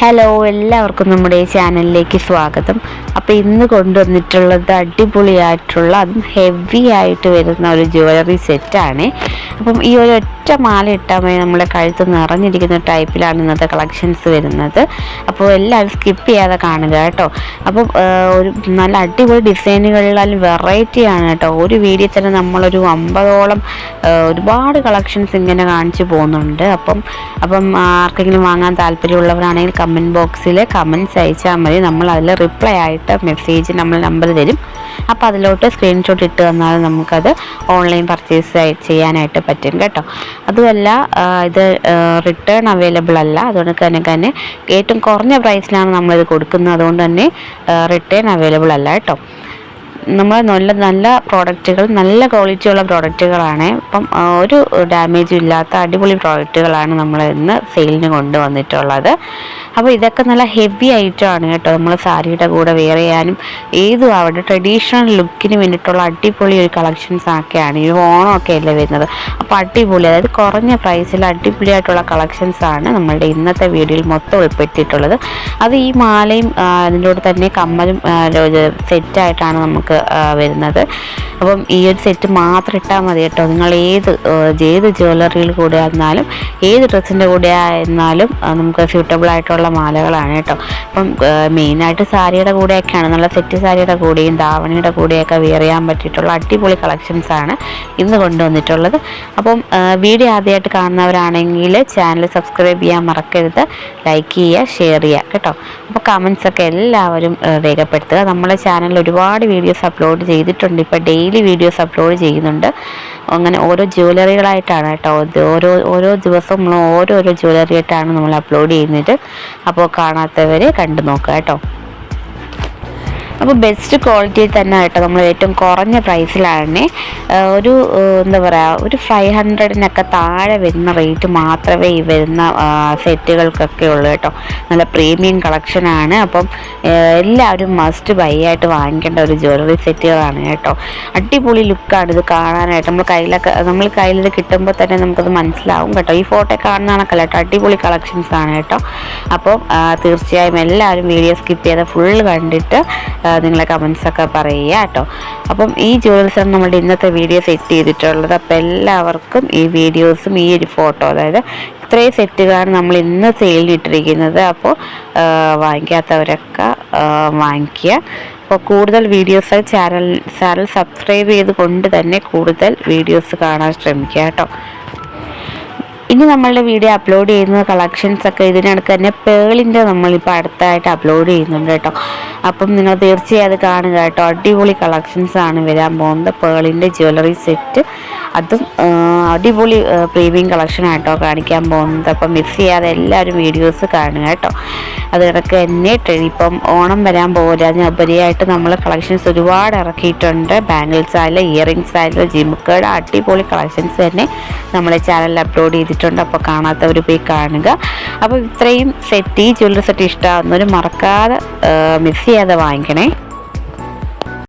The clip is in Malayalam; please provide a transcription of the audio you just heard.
ഹലോ, എല്ലാവർക്കും നമ്മുടെ ചാനലിലേക്ക് സ്വാഗതം. അപ്പോൾ ഇന്ന് കൊണ്ടുവന്നിട്ടുള്ളത് അടിപൊളിയായിട്ടുള്ള അതും ഹെവി ആയിട്ട് വരുന്ന ഒരു ജ്വല്ലറി സെറ്റാണ്. അപ്പം ഈ ഒരു ഒറ്റ മാല ഇട്ടാൽ മതി നമ്മുടെ കഴുത്ത് നിറഞ്ഞിരിക്കുന്ന ടൈപ്പിലാണ് ഇന്നത്തെ കളക്ഷൻസ് വരുന്നത്. അപ്പോൾ എല്ലാവരും സ്കിപ്പ് ചെയ്യാതെ കാണുക കേട്ടോ. അപ്പം ഒരു നല്ല അടിപൊളി ഡിസൈനുകളിൽ വെറൈറ്റിയാണ് കേട്ടോ. ഒരു വീഡിയോ തന്നെ നമ്മളൊരു 50ഓളം ഒരുപാട് കളക്ഷൻസ് ഇങ്ങനെ കാണിച്ചു പോകുന്നുണ്ട്. അപ്പം ആർക്കെങ്കിലും വാങ്ങാൻ താല്പര്യമുള്ളവരാണെങ്കിൽ കമൻറ്റ് ബോക്സിൽ കമൻറ്റ്സ് അയച്ചാൽ മതി. നമ്മൾ അതിൽ റിപ്ലൈ ആയിട്ട് മെസ്സേജ് നമ്മൾ നമ്പർ തരും. അപ്പോൾ അതിലോട്ട് സ്ക്രീൻഷോട്ട് ഇട്ട് തന്നാൽ നമുക്കത് ഓൺലൈൻ പർച്ചേസ് ചെയ്യാനായിട്ട് പറ്റും കേട്ടോ. അതുമല്ല ഇത് റിട്ടേൺ അവൈലബിൾ അല്ല. അതുകൊണ്ട് തന്നെ ഏറ്റവും കുറഞ്ഞ പ്രൈസിലാണ് നമ്മളിത് കൊടുക്കുന്നത്. അതുകൊണ്ട് തന്നെ റിട്ടേൺ അവൈലബിൾ അല്ല കേട്ടോ. നമ്മൾ നല്ല പ്രോഡക്റ്റുകൾ, നല്ല ക്വാളിറ്റിയുള്ള പ്രോഡക്റ്റുകളാണ്. അപ്പം ഒരു ഡാമേജും ഇല്ലാത്ത അടിപൊളി പ്രോഡക്റ്റുകളാണ് നമ്മൾ ഇന്ന് സെയിലിന് കൊണ്ടുവന്നിട്ടുള്ളത്. അപ്പോൾ ഇതൊക്കെ നല്ല ഹെവി ഐറ്റമാണ് കേട്ടോ. നമ്മൾ സാരിയുടെ കൂടെ വെയർ ചെയ്യാനും ഏതും ആവട്ടെ ട്രഡീഷണൽ ലുക്കിന് വേണ്ടിയിട്ടുള്ള അടിപൊളി ഒരു കളക്ഷൻസ് ഒക്കെയാണ്. ഈ ഓണമൊക്കെ അല്ലേ വരുന്നത്. അപ്പോൾ അടിപൊളി, അതായത് കുറഞ്ഞ പ്രൈസിൽ അടിപൊളിയായിട്ടുള്ള കളക്ഷൻസാണ് നമ്മളുടെ ഇന്നത്തെ വീഡിയോയിൽ മൊത്തം ഉൾപ്പെടുത്തിയിട്ടുള്ളത്. അത് ഈ മാലയും അതിൻ്റെ കൂടെ തന്നെ കമ്മലും സെറ്റായിട്ടാണ് നമുക്ക് വരുന്നത്. അപ്പം ഈ ഒരു സെറ്റ് മാത്രം ഇട്ടാൽ മതി കേട്ടോ. നിങ്ങൾ ഏത് ജ്വല്ലറിയിൽ കൂടെ ആയിരുന്നാലും ഏത് ഡ്രസ്സിൻ്റെ കൂടെ ആയിരുന്നാലും നമുക്ക് സ്യൂട്ടബിൾ ആയിട്ടുള്ള മാലകളാണ് കേട്ടോ. അപ്പം മെയിനായിട്ട് സാരിയുടെ കൂടെയൊക്കെയാണ്, നല്ല സെറ്റ് സാരിയുടെ കൂടെയും ധാവണിയുടെ കൂടെയൊക്കെ വെയർ ചെയ്യാൻ പറ്റിയിട്ടുള്ള അടിപൊളി കളക്ഷൻസാണ് ഇന്ന് കൊണ്ടുവന്നിട്ടുള്ളത്. അപ്പം വീഡിയോ ആദ്യമായിട്ട് കാണുന്നവരാണെങ്കിൽ ചാനൽ സബ്സ്ക്രൈബ് ചെയ്യാൻ മറക്കരുത്. ലൈക്ക് ചെയ്യുക, ഷെയർ ചെയ്യുക കേട്ടോ. അപ്പോൾ കമൻറ്റ്സൊക്കെ എല്ലാവരും രേഖപ്പെടുത്തുക. നമ്മുടെ ചാനലിൽ ഒരുപാട് വീഡിയോസ് അപ്ലോഡ് ചെയ്തിട്ടുണ്ട്. ഇപ്പോൾ ഡെയിലി വീഡിയോസ് അപ്ലോഡ് ചെയ്യുന്നുണ്ട്. അങ്ങനെ ഓരോ ജ്വല്ലറികളായിട്ടാണ് കേട്ടോ. ഓരോ ദിവസവും നമ്മൾ ഓരോരോ ജ്വല്ലറി ആയിട്ടാണ് നമ്മൾ അപ്ലോഡ് ചെയ്യുന്നത്. അപ്പോൾ കാണാത്തവർ കണ്ടു നോക്കുക കേട്ടോ. അപ്പോൾ ബെസ്റ്റ് ക്വാളിറ്റിയിൽ തന്നെ കേട്ടോ. നമ്മൾ ഏറ്റവും കുറഞ്ഞ പ്രൈസിലാണ് ഒരു എന്താ പറയുക, ഒരു 500-നൊക്കെ താഴെ വരുന്ന റേറ്റ് മാത്രമേ ഈ വരുന്ന സെറ്റുകൾക്കൊക്കെ ഉള്ളൂ കേട്ടോ. നല്ല പ്രീമിയം കളക്ഷനാണ്. അപ്പം എല്ലാവരും മസ്റ്റ് ബൈ ആയിട്ട് വാങ്ങിക്കേണ്ട ഒരു ജ്വല്ലറി സെറ്റുകളാണ് കേട്ടോ. അടിപൊളി ലുക്കാണ് ഇത് കാണാനായിട്ട്. നമ്മൾ കയ്യിൽ കിട്ടുമ്പോൾ തന്നെ നമുക്കത് മനസ്സിലാവും കേട്ടോ. ഈ ഫോട്ടോ കാണുന്ന കണക്കല്ല കേട്ടോ, അടിപൊളി കളക്ഷൻസാണ് കേട്ടോ. അപ്പം തീർച്ചയായും എല്ലാവരും വീഡിയോ സ്കിപ്പ് ചെയ്ത് ഫുള്ള് കണ്ടിട്ട് നിങ്ങളെ കമൻസൊക്കെ പറയുക കേട്ടോ. അപ്പം ഈ ജ്വല്ലറീസാണ് നമ്മുടെ ഇന്നത്തെ വീഡിയോ സെറ്റ് ചെയ്തിട്ടുള്ളത്. അപ്പോൾ എല്ലാവർക്കും ഈ വീഡിയോസും ഈ ഒരു ഫോട്ടോ, അതായത് ഇത്രയും സെറ്റുകളാണ് നമ്മൾ ഇന്ന് സെയിലിനിട്ടിരിക്കുന്നത്. അപ്പോൾ വാങ്ങിക്കാത്തവരൊക്കെ വാങ്ങിക്കുക. അപ്പോൾ കൂടുതൽ വീഡിയോസ് ചാനൽ സബ്സ്ക്രൈബ് ചെയ്ത് കൊണ്ട് തന്നെ കൂടുതൽ വീഡിയോസ് കാണാൻ ശ്രമിക്കുക കേട്ടോ. ഇനി നമ്മളുടെ വീഡിയോ അപ്ലോഡ് ചെയ്യുന്ന കളക്ഷൻസൊക്കെ ഇതിനടുത്ത് തന്നെ പേളിൻ്റെ നമ്മളിപ്പോൾ അടുത്തായിട്ട് അപ്ലോഡ് ചെയ്യുന്നുണ്ട് കേട്ടോ. അപ്പം നിങ്ങൾ തീർച്ചയായും അത് കാണുക കേട്ടോ. അടിപൊളി കളക്ഷൻസാണ് വരാൻ പോകുന്നത്. പേളിൻ്റെ ജ്വല്ലറി സെറ്റ്, അതും അടിപൊളി പ്രീമിയം കളക്ഷനായിട്ടോ കാണിക്കാൻ പോകുന്നത്. അപ്പം മിസ് ചെയ്യാതെ എല്ലാവരും വീഡിയോസ് കാണുക കേട്ടോ. അത് കിടക്ക് തന്നെ ഇപ്പം ഓണം വരാൻ പോകുക ഉപരിയായിട്ട് നമ്മൾ കളക്ഷൻസ് ഒരുപാട് ഇറക്കിയിട്ടുണ്ട്. ബാംഗിൾസ് ആയാലും ഇയറിങ്സ് ആയാലും ജിമുക്കയുടെ അടിപൊളി കളക്ഷൻസ് തന്നെ നമ്മളെ ചാനലിൽ അപ്ലോഡ് ചെയ്തിട്ടുണ്ട്. അപ്പോൾ കാണാത്തവർ പോയി കാണുക. അപ്പോൾ ഇത്രയും സെറ്റ്, ഈ ജ്വല്ലറി സെറ്റ് ഇഷ്ടമാകുന്നവർ മറക്കാതെ മിസ് ചെയ്യാതെ വാങ്ങിക്കണേ.